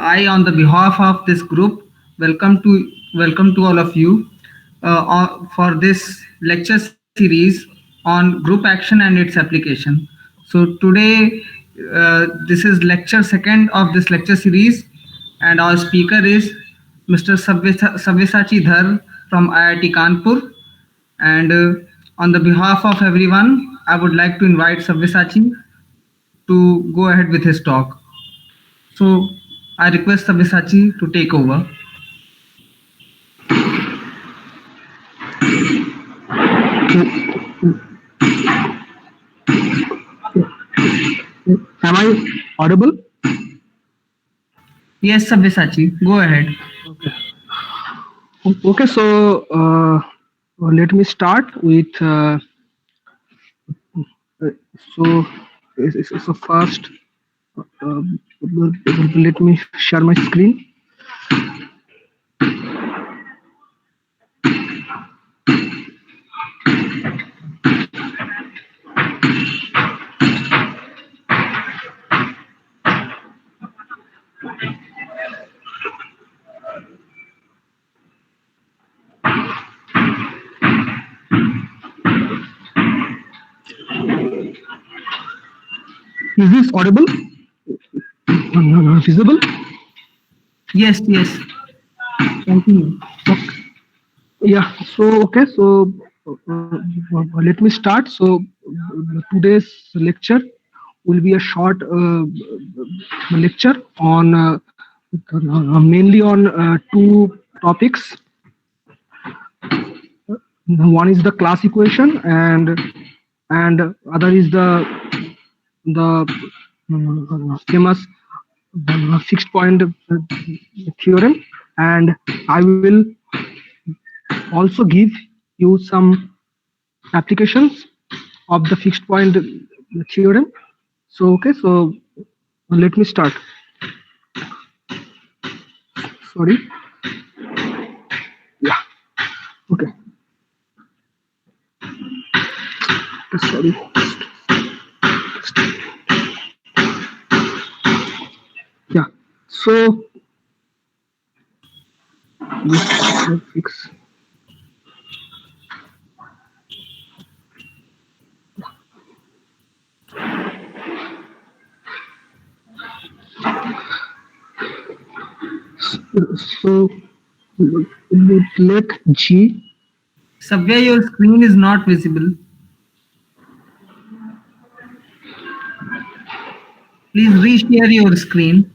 I, on the behalf of this group, welcome to all of you for this lecture series on group action and its application. So today, this is lecture second of this lecture series, and our speaker is Mr. Sabyasachi Dhar from IIT Kanpur. And on the behalf of everyone, I would like to invite Sabyasachi to go ahead with his talk. So I request Sabyasachi to take over. Am I audible? Yes, Sabyasachi, go ahead. Okay, so let me start with so so first uh, let me share my screen. Is this audible? Visible? Yes. Continue. Yeah. So okay. So let me start. So today's lecture will be a short lecture on mainly on two topics. One is the class equation, and other is the famous fixed point theorem. And I will also give you some applications of the fixed point theorem. So okay, so let me start. Sorry. Yeah. Okay. Sorry. Yeah. So let's fix. So let G. Sabya, your screen is not visible. Please reshare your screen.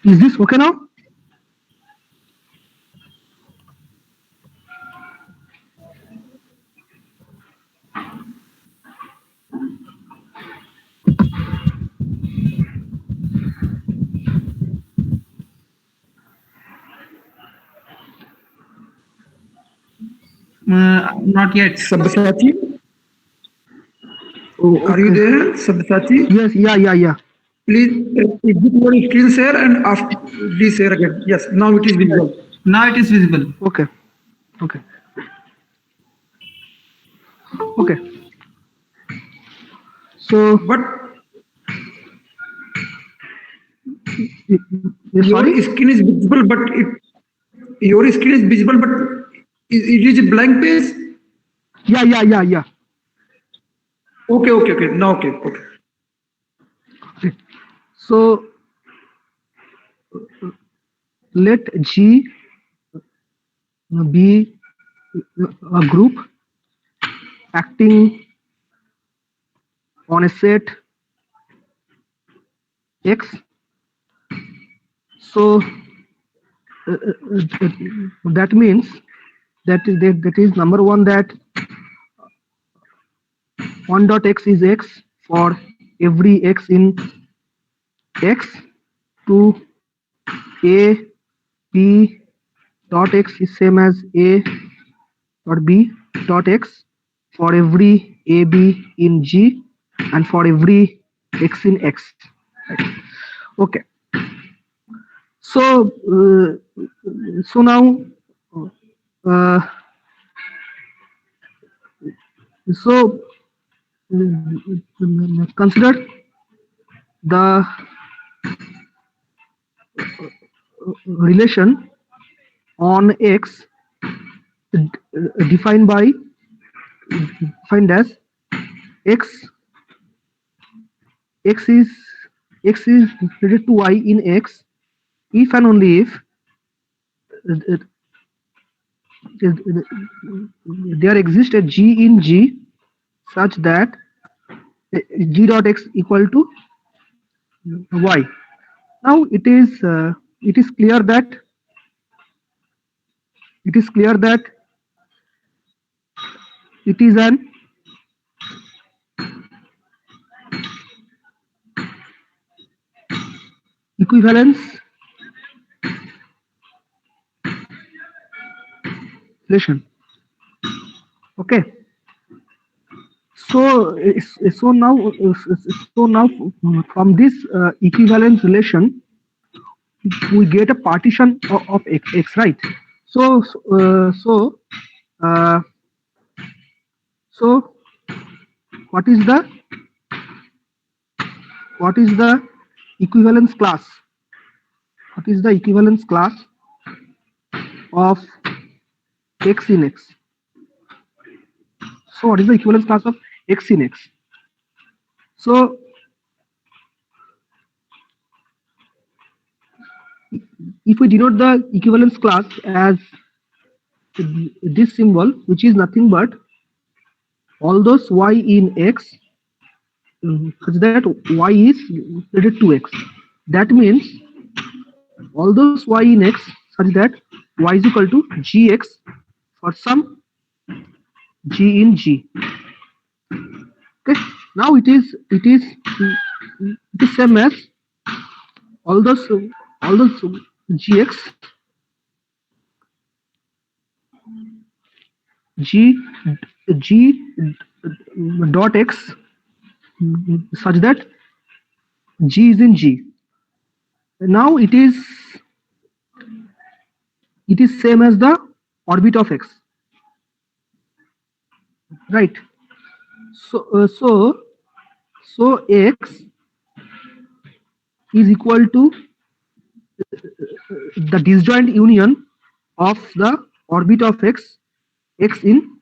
Is this okay now? Not yet. Sabyasachi, Oh, are you okay. there, Sabyasachi? Yes. Yeah. Please exit your screen share and after please share again. Yes, now it is visible. Now it is visible. Okay. Okay. Okay. So But sorry. your screen is visible, but your screen is visible, but it is a blank page. Yeah. Okay. Now okay. Okay. So let G be a group acting on a set X. So that means that is number one, that 1 dot x is x for every x in X. 2 A B dot x is same as A dot B dot x for every AB in G and for every x in X. Right. Okay. So so now uh, So consider the relation on X defined by defined as X X is X is related to Y in X if and only if uh, there exists a G in G such that G dot X equal to Y. Now it is clear that it is clear that it is an equivalence relation. Okay. So so now from this equivalence relation we get a partition of X, right? So uh, so what is the what is the equivalence class? What is the equivalence class of X in X? So what is the equivalence class of X in X? So if we denote the equivalence class as this symbol, which is nothing but all those Y in X such that Y is related to X. That means all those Y in X such that Y is equal to Gx for some G in G. Okay. Now it is same as all those Gx G G dot X such that G is in G. Now it is same as the orbit of X, right? So so X is equal to the disjoint union of the orbit of X in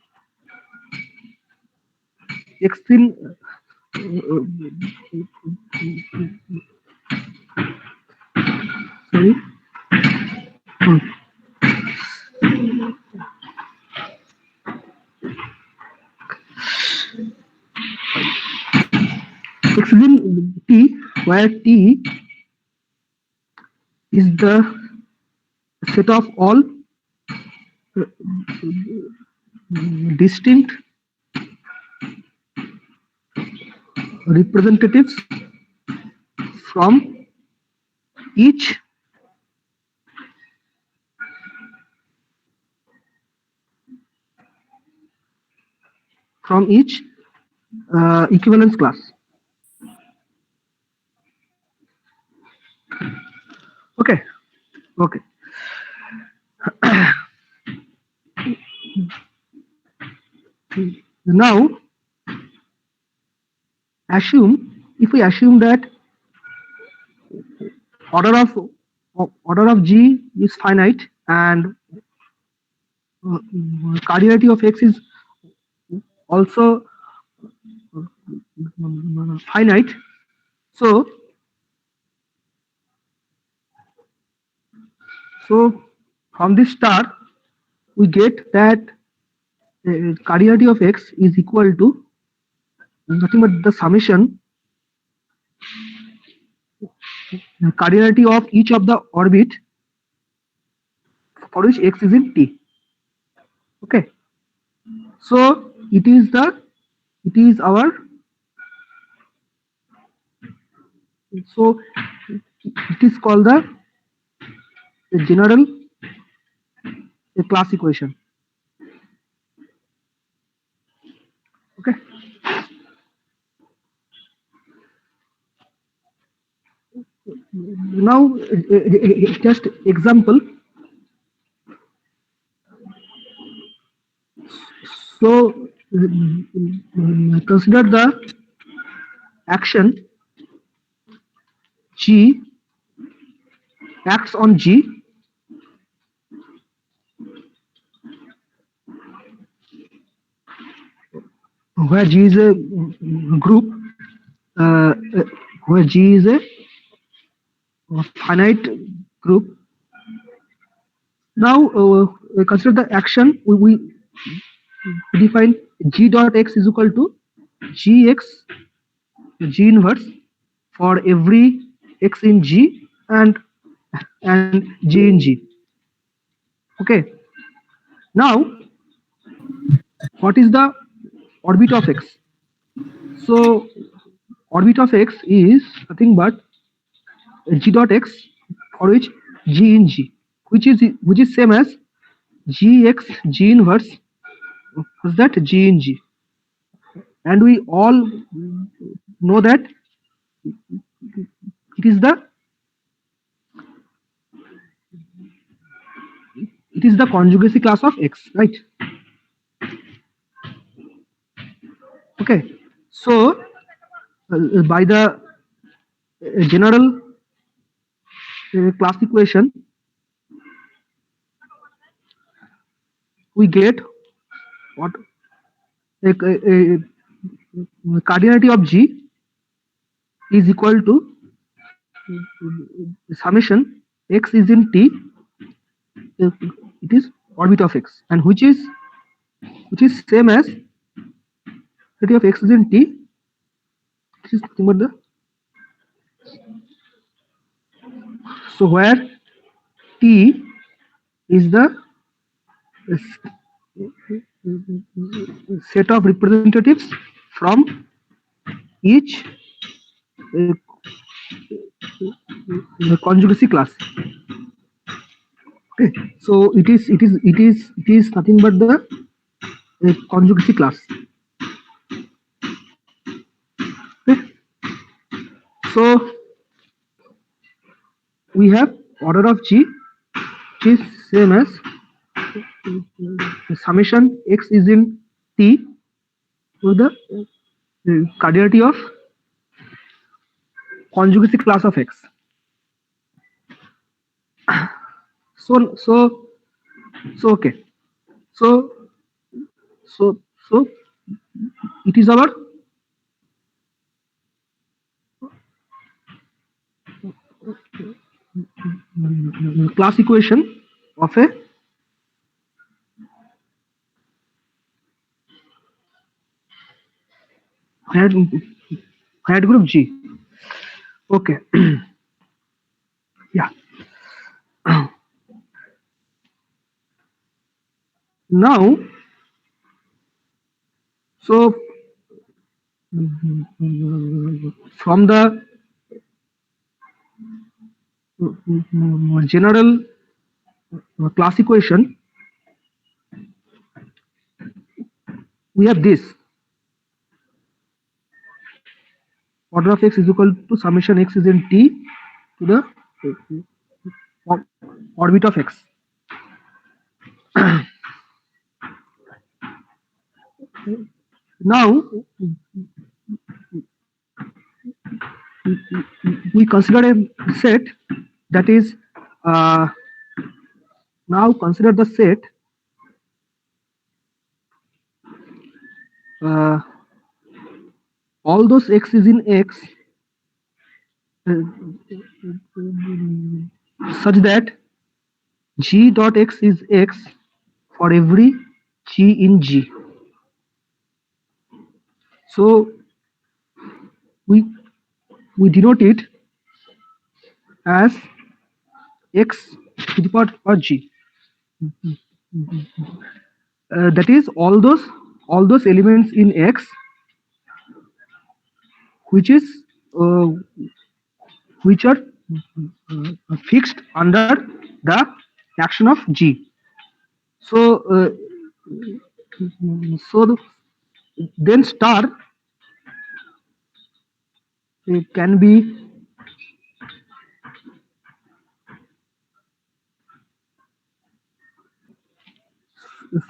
sorry X is in T, where T is the set of all distinct representatives from each equivalence class. Okay, okay. Now if we assume that order of G is finite and cardinality of X is also finite. So from this star we get that cardinality of X is equal to nothing but the summation cardinality of each of the orbit for which X is in T. Okay, so it is our so it is called the general class equation. Okay. Now just example. So consider the action G acts on G where G is a group, uh, uh, where G is a finite group. Now consider the action. We define G dot X is equal to Gx G inverse for every X in G and G in G. Okay. Now what is the orbit of X? So orbit of X is nothing but G dot X for which G in G, which is same as Gx G inverse is that G in G, and we all know that it is the conjugacy class of X, right? Okay, so by the general class equation, we get what cardinality of G is equal to summation X is in T. It is orbit of X, and which is same as cardinality of X is in T. This is nothing but the so where T is the set of representatives from each conjugacy class. Okay, so it is nothing but the conjugacy class. Okay, so we have order of G, which is same as summation X is in T to the cardinality of conjugacy class of X. So okay. So it is our class equation of a finite group G. Okay. Yeah. Now, so from the general class equation, we have this order of X is equal to summation X is in T to the orbit of X. Now we consider a set that is now consider the set all those X is in X such that G dot X is X for every G in G. So we denote it as X to the power G. That is all those elements in X which are fixed under the action of G. So then star can be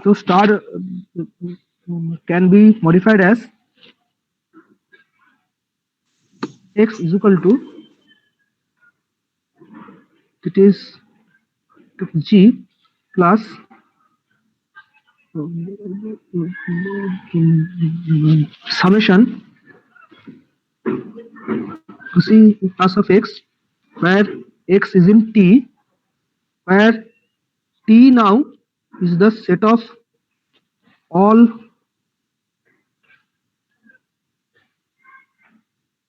so star can be modified as x is equal to, it is g plus summation c plus of x, where x is in t, where t now is the set of all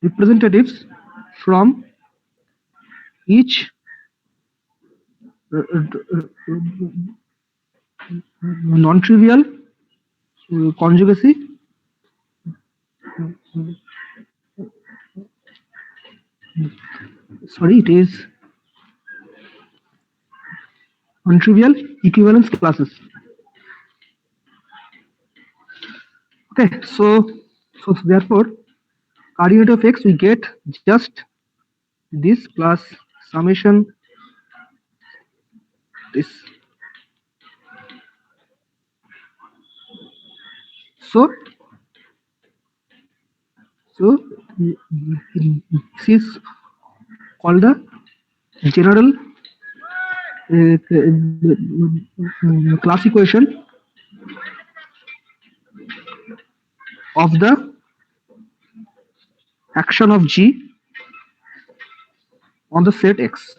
representatives from each non-trivial conjugacy, sorry, it is non-trivial equivalence classes. Okay, so therefore coordinate of x we get just this plus summation this. So this is called the general class equation of the action of G on the set X.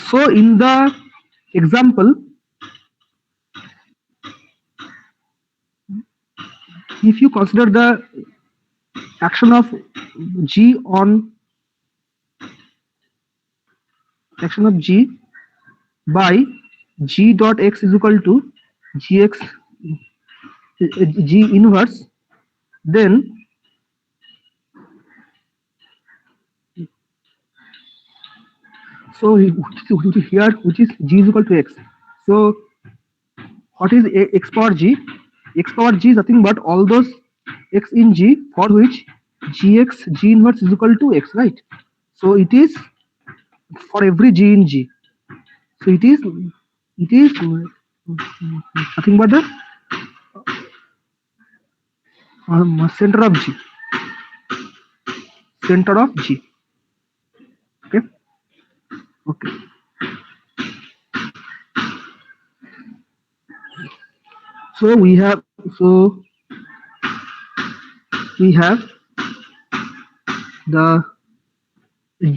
So in the example, if you consider the action of G on action of G by G dot X is equal to Gx G inverse, then so here which is G is equal to X. So what is X power G? X power G is nothing but all those X in G for which Gx G inverse is equal to X, right? So it is for every G in G. So it is nothing but the center of G. Center of G. Okay. Okay. So we have the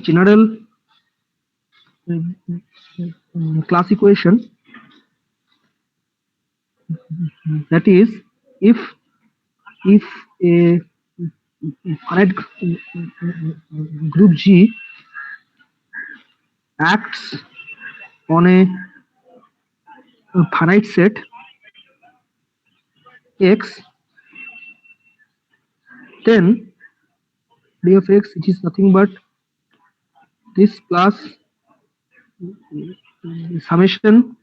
general class equation, that is if a finite group G acts on a finite set X, then d of X, which is nothing but this plus summation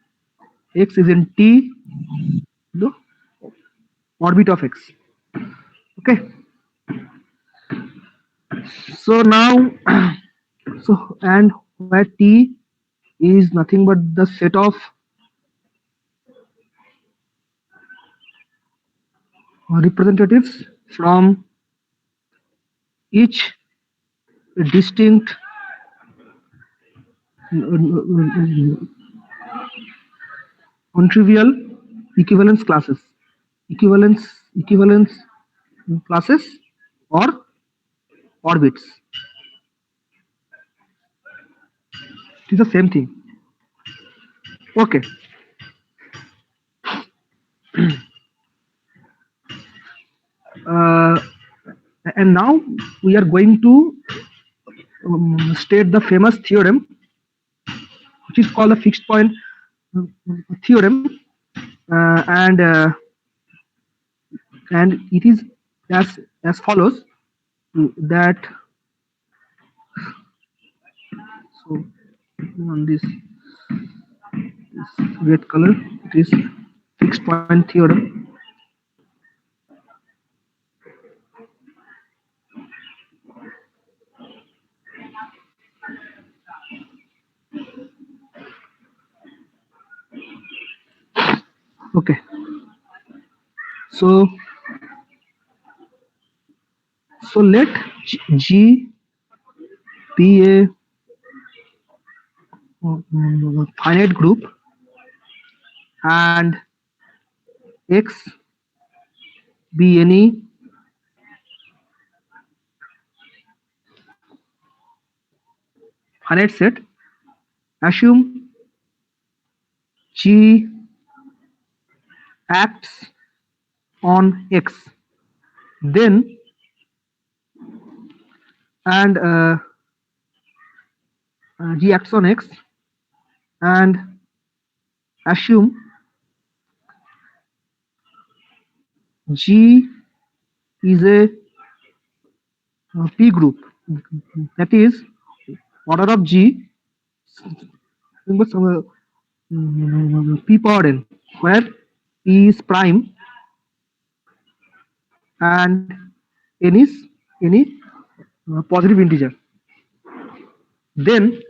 X is in T, the orbit of X. Okay. So now so and where T is nothing but the set of representatives from each distinct non-trivial equivalence classes, equivalence classes or orbits. It is the same thing. Okay. And now we are going to state the famous theorem, which is called the fixed point theorem, and it is as follows, that so on this red color, it is fixed point theorem. Okay, so let G be a finite group and X be any finite set. Assume G acts on X, then and G acts on X, and assume G is a P group, that is order of G P power n, where P is prime and n is any positive integer. Then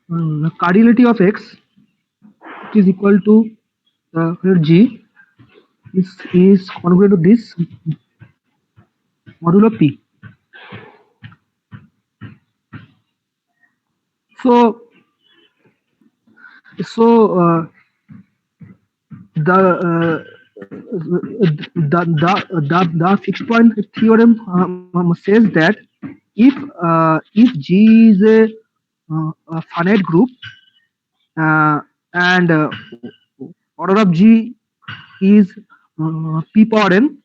the cardinality of X is equal to where G is congruent to this modulo P. So the the fixed point theorem says that if G is a finite group and order of G is P power n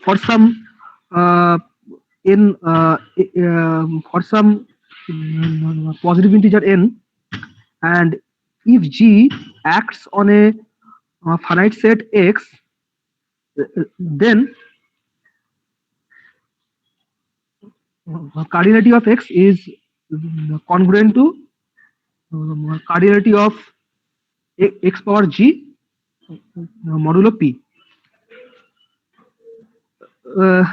for some n for some positive integer n, and if G acts on a finite set X, then cardinality of X is congruent to cardinality of X power G modulo P. Uh,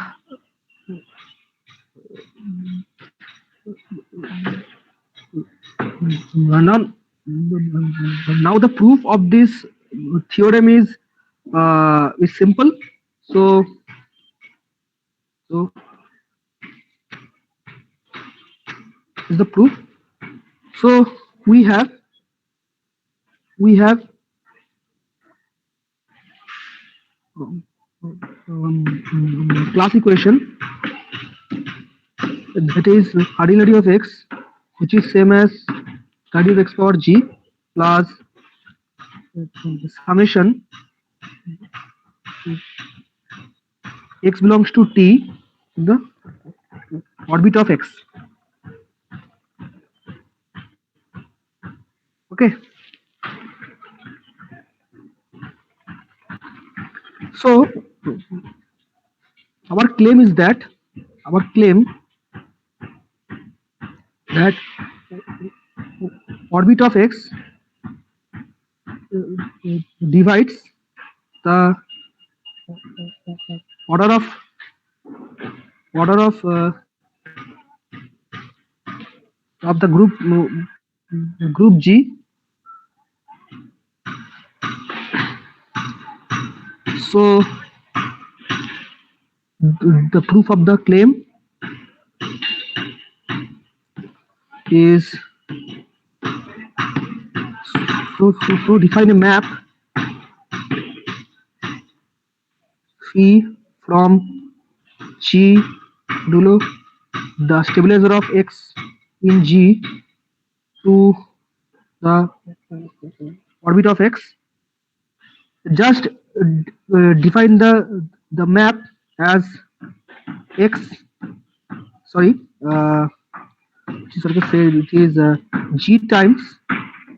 now, now the proof of this theorem is simple. So is the proof. So we have class equation, that is cardinality of X, which is same as cardinality of X power G plus summation X belongs to T in the orbit of X. Okay. So our claim is that orbit of X divides the order of the group G. So the proof of the claim is so define a map phi from G below the stabilizer of X in G to the orbit of X. Just define the map as X. Sorry, it is G times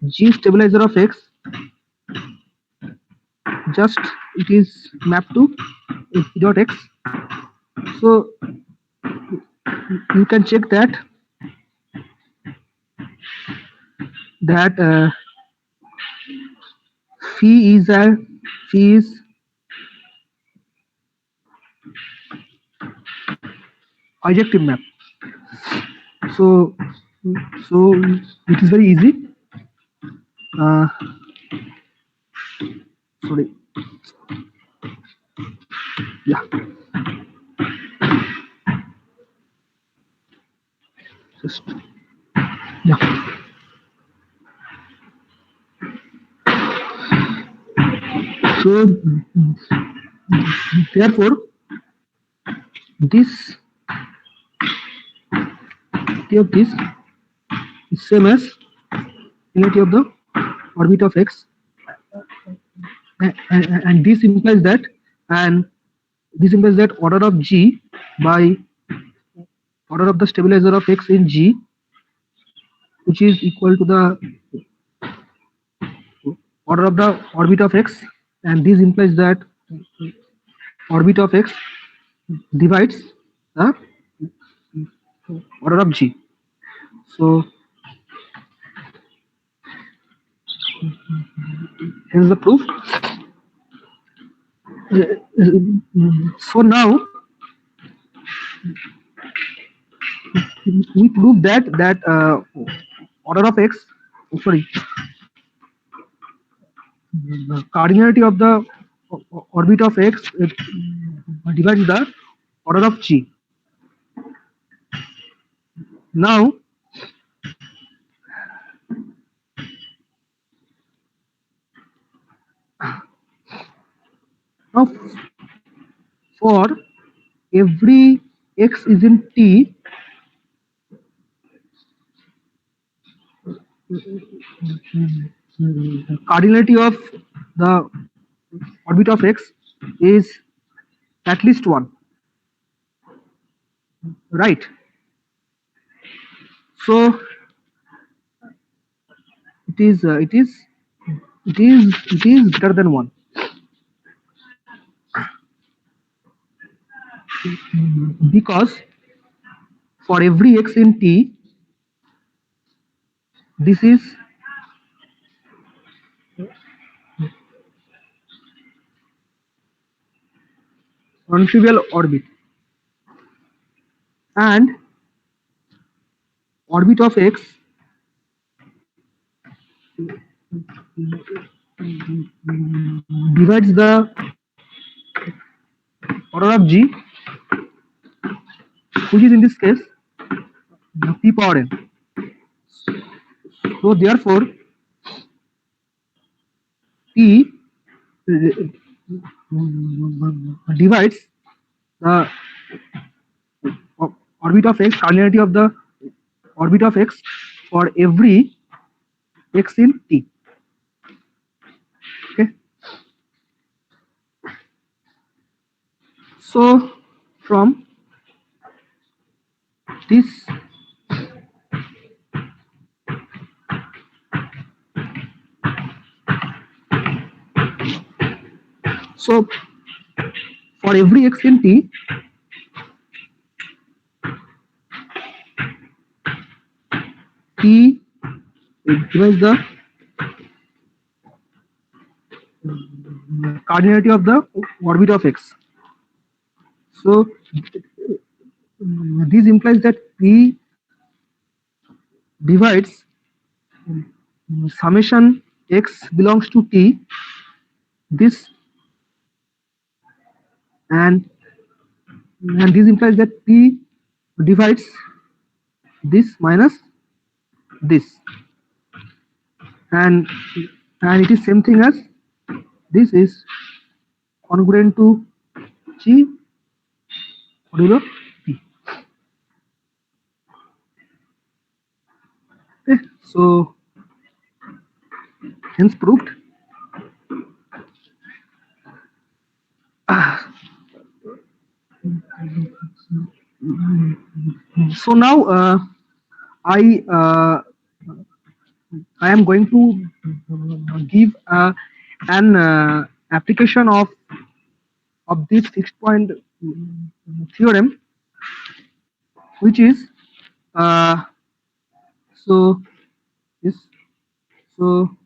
G stabilizer of X. Just it is mapped to P dot X. So you can check that phi is bijective map. so so it is very easy. Uh, Sorry. Yeah. Just yeah. So therefore, this T of this is same as unity of the orbit of x, and this implies that, and this implies that order of g by order of the stabilizer of x in g, which is equal to the order of the orbit of x, and this implies that orbit of x divides the order of g. So hence the proof. So now we prove that order of x, sorry, the cardinality of the orbit of x divides the order of g. Now now for every x is in t, the cardinality of the orbit of x is at least one, right? So it is greater than one, because for every x in t, this is non-trivial orbit, and orbit of x divides the order of g, which is in this case p power n. So therefore p divides the orbit of x, cardinality of the orbit of x for every x in t. Okay. So from this, so for every x in t, t divides the cardinality of the orbit of x. So this implies that p divides summation x belongs to t, this, and this implies that p divides this minus this, and it is same thing as this is congruent to g modulo p. Okay, so hence proved. So now I am going to give an application of this fixed point theorem, which is uh, so yes, so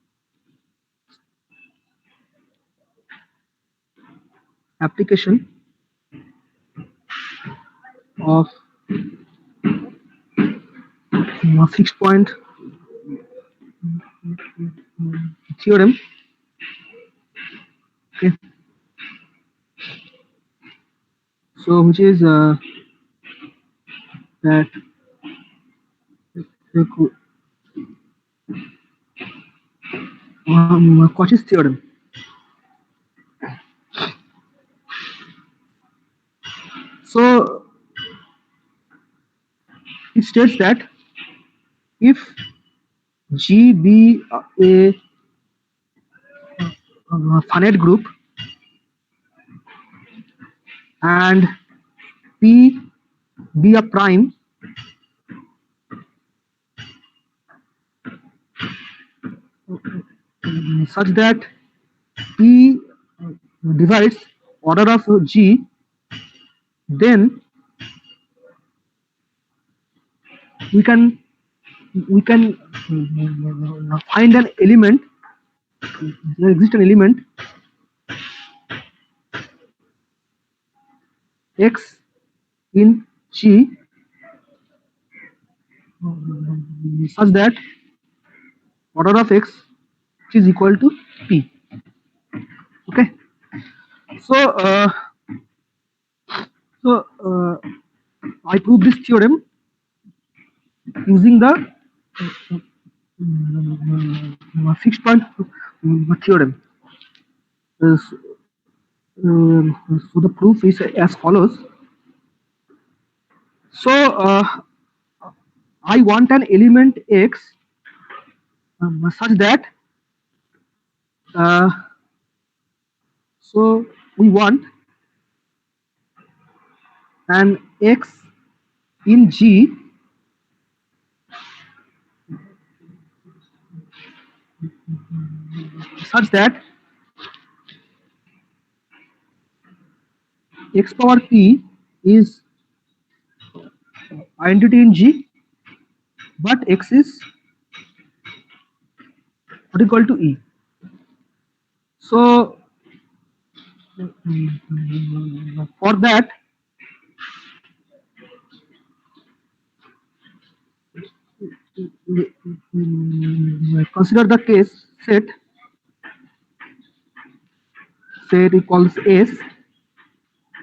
application of fixed point theorem. Okay, so which is that Cauchy's theorem. So it states that if G be a finite group and P be a prime, such that P divides order of G, then we can find an element. There exists an element x in G such that order of x is equal to P. Okay, so I prove this theorem using the fixed point theorem. So the proof is as follows. So I want an element x such that so we want an x in G such that x power p is identity in G, but x is not equal to E. So for that, consider the case set. Say it equals S.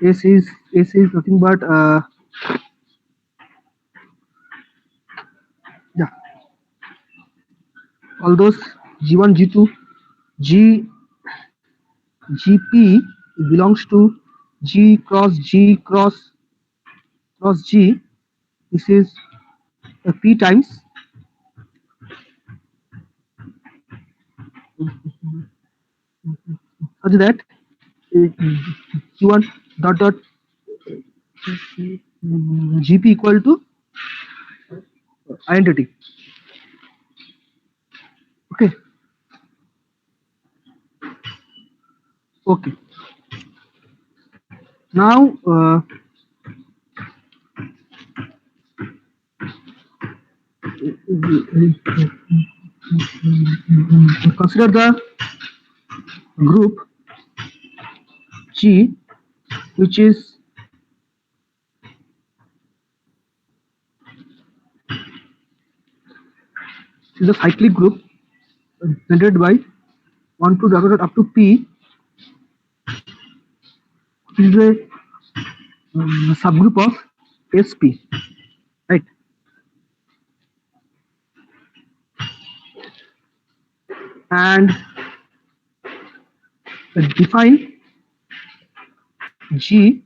S is nothing but yeah, all those G1, G2, G GP belongs to G cross G cross G. This is P times such that Q1 dot GP equal to identity. Okay. Okay. Now consider the group G, which is a cyclic group generated by 1 to dot dot up to P. It is a subgroup of SP, right? And define G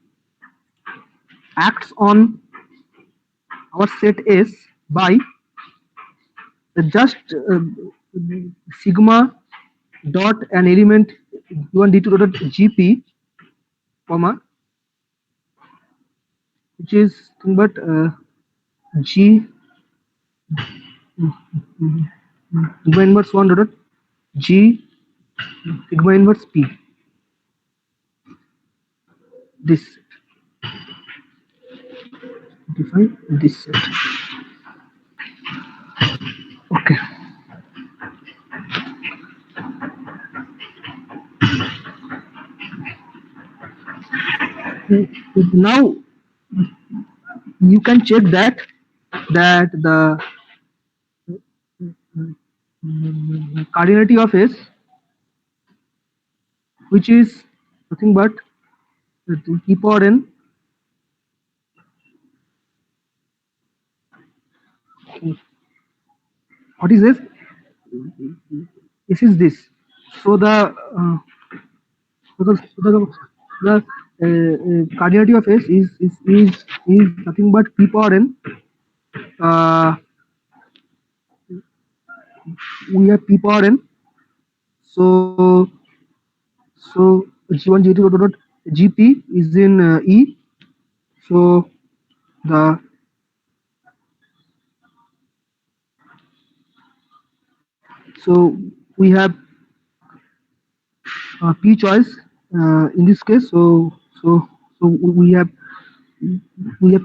acts on our set S by just sigma dot an element d1 d2 dot gp, comma, which is nothing but G sigma inverse 1 dot G sigma inverse P. This define this set. Okay. Now you can check that the cardinality of S, which is nothing but p power n. What is this? This is this. So the cardinality of S is nothing but p power n. Uh, we have p power n. So G1 G2 dot Gp is in E. So the so we have p choice in this case. So we have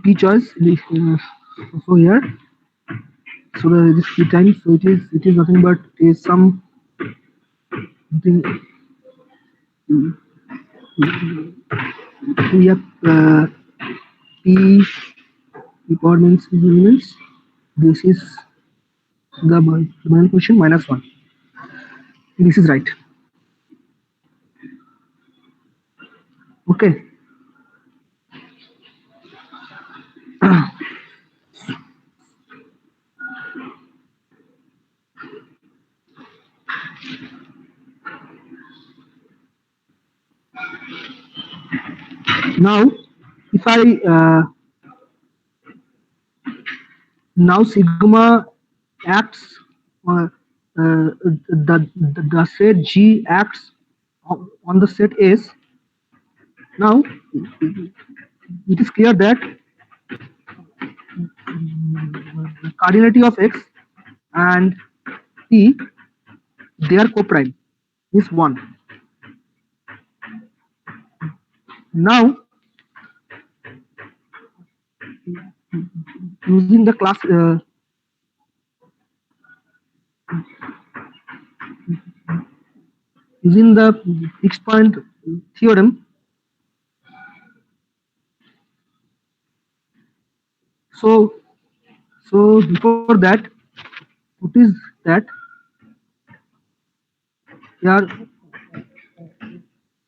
p choice in this, so here. So this p times. So it is nothing but is something. We have p power means elements. This is the main question -1. This is right. Okay. Now, if I now sigma acts the set G acts on the set S. Now it is clear that cardinality of X and P, their coprime is 1. Now using the class using the fixed point theorem, so before that, notice that here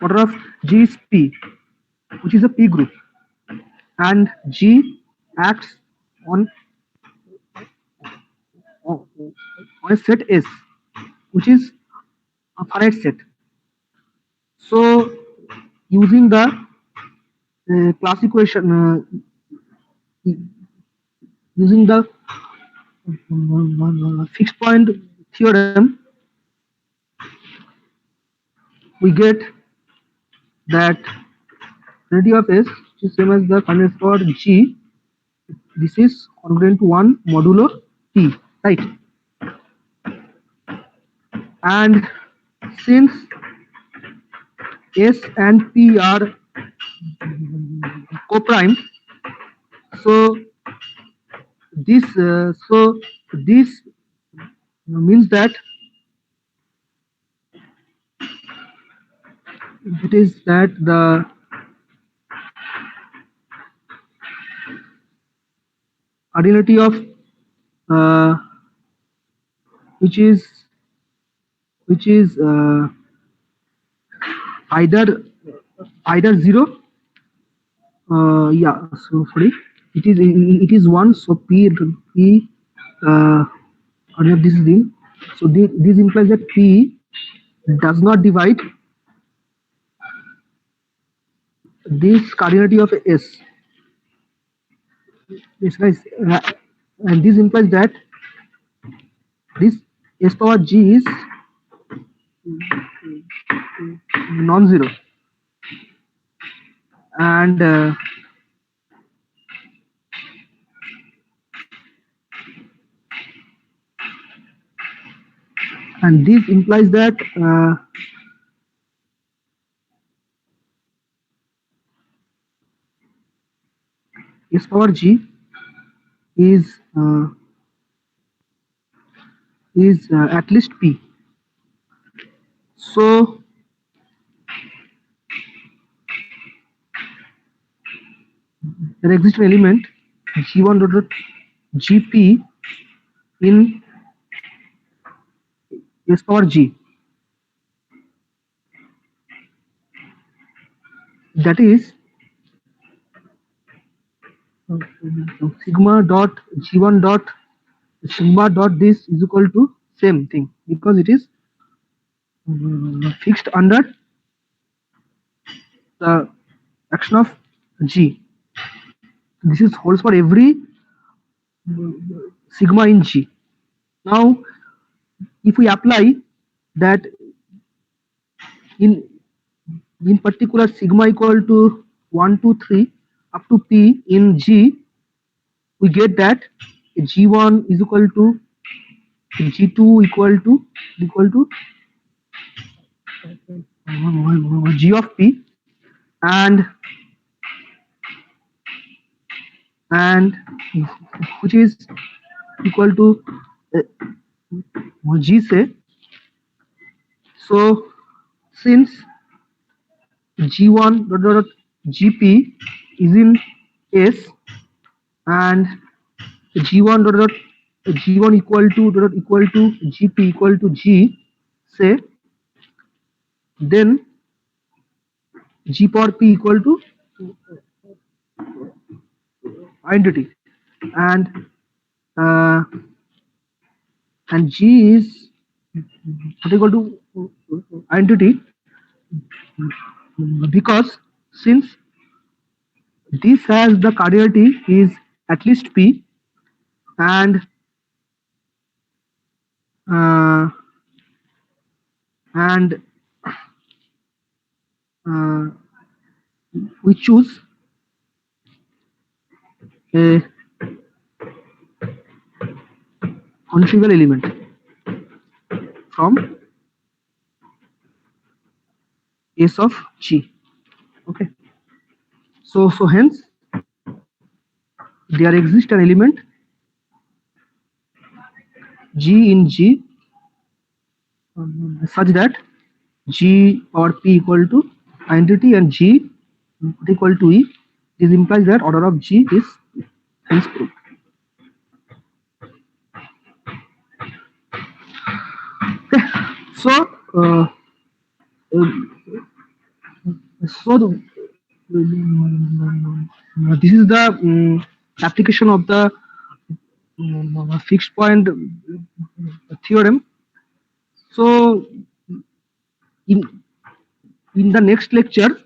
order of G is P, which is a P group, and G acts on a set S, which is a finite set. So using the class equation, using the fixed point theorem, we get that cardinality of S is same as the cardinality for G. This is congruent to 1 modulo P, right? And since S and P are coprime, so this means that it is that the cardinality of which is either 0, yeah, so sorry, it is 1, so p this is the, so this implies that P does not divide this cardinality of S. This guys, and this implies that this S power G is non-zero, and this implies that S power G is at least P. So there exists an element G1 dot GP in S power G. That is sigma dot G1 dot sigma dot this is equal to same thing because it is fixed under the action of G. This is holds for every sigma in G. Now, if we apply that in particular sigma equal to 1, 2, 3 up to P in G, we get that G1 is equal to G2 equal to G of P and which is equal to G say. So since G1 dot Gp is in S and G1 dot G1 equal to Gp equal to G say, then G power P equal to identity and G is equal to identity because since this has the cardinality is at least P and uh, we choose a non-trivial element from S of G. Okay. So hence there exists an element G in G such that G power P equal to identity and G equal to E. This implies that order of G is hence proved. Okay. So this is the application of the fixed point theorem. So in the next lecture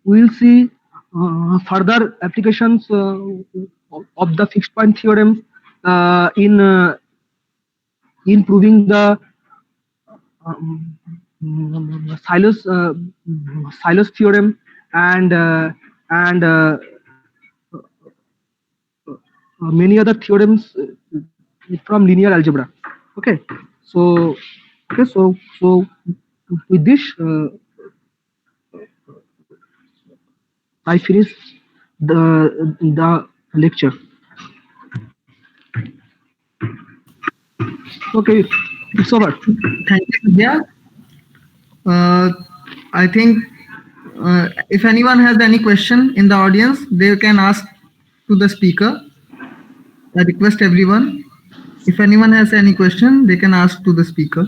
we will see further applications of the fixed point theorem in proving the Silos theorem and many other theorems from linear algebra. Okay, so with this I finish the lecture. Okay, it's over. Thank you, Vidya. I think if anyone has any question in the audience, they can ask to the speaker. I request everyone, if anyone has any question, they can ask to the speaker.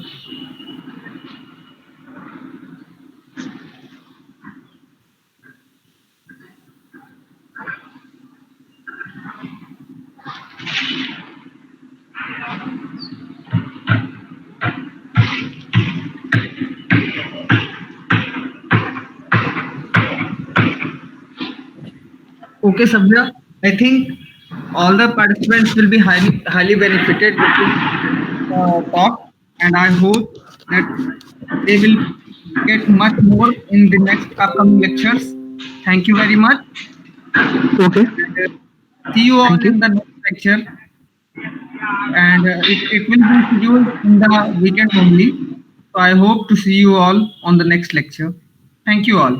Okay, Sabya. I think all the participants will be highly benefited with this talk, and I hope that they will get much more in the next upcoming lectures. Thank you very much. Okay. See you all in the next lecture, and it will be scheduled in the weekend only. So I hope to see you all on the next lecture. Thank you all.